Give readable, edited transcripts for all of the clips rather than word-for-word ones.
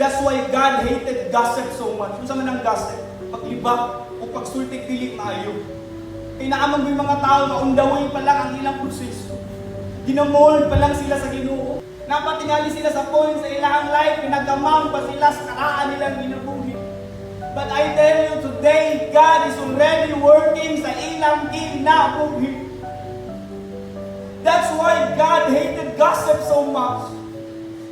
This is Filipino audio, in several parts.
That's why God hated gossip so much. Kung saan man ang gossip? Paglibak o pagsultik pilit na ayo. Inaamang yung mga tao na undaway pa lang ang ilang proseso. Ginamold pa lang sila sa Ginoo. Napatingali sila sa point sa ilang life, pinagamang pa sila sa karaan nilang ginabuhi. But I tell you today, God is already working sa ilang kinabuhi. That's why God hated gossip so much.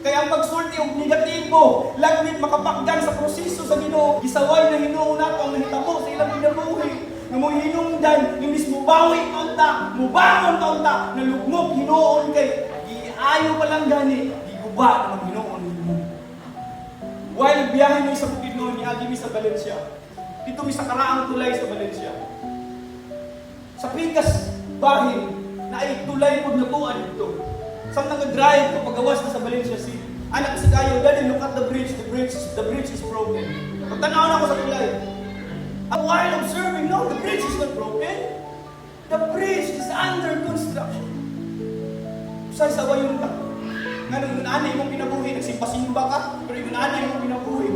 Kaya ang pagsulti og negatibo, lagmit makapakgan sa proseso sa Ginoo, gisaway na Ginoo nato ang nahitabo sa ilang ginabuhi. Nga mo hinungdan, imbis mo bawi taunta, mo bangon taunta, nalugmok Hinoon kay giayo pa lang gani, giguba na mag Hinoon mo. While biyahe mo sa bukid noon, niagi mi sa Valencia. Dito mi sa karaang tulay sa Valencia. Sa pikas bahin na ay tulay pag natuan dito. Sa nag-drive ko pagawas na sa Valencia City. Anak si kayo, daddy, look at the bridge is broken. Pagtanaw na ako sa tulay. And while observing, no, the bridge is not broken. The bridge is under construction. Usay sa wayon ka. Nga nung nanay mong pinabuhi, nagsimpa-simba ka, pero yung nanay mong pinabuhi.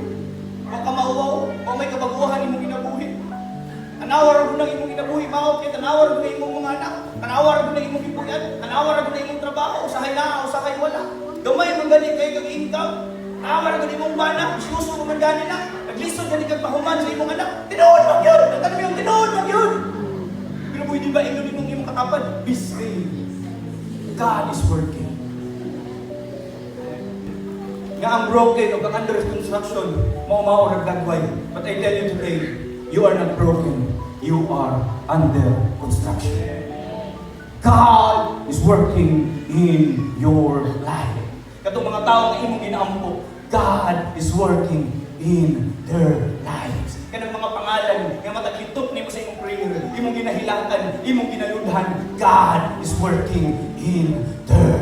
Baka mauwaw, o may kabaguhan imong pinabuhi. Tanawar mo na imong pinabuhi, maot kaya tanawar mo na imong mga anak, tanawar mo na imong ipuyan, tanawar mo na imong trabaho, usahay na, usahay wala. Gamay mong gani kayo kag income, tanawar mo na imong bana, suso mo man gani na, naglisod gani kag pahuman sa imong anak, tinuod mag yun, nagtanong yung tinuod mag yun. Pero pwede ba ingon imong katapad? Be still. God is working. Nga ang broken o ang under construction, mau-mau nagdagway. But I tell you today, you are not broken. You are under construction. God is working in your life. Katong mga tao na imong ginaampo, God is working in their lives. Kanang mga pangalan nga mataglitop nimo sa imong prayer, imong ginahilatan, imong ginaludhan, God is working in their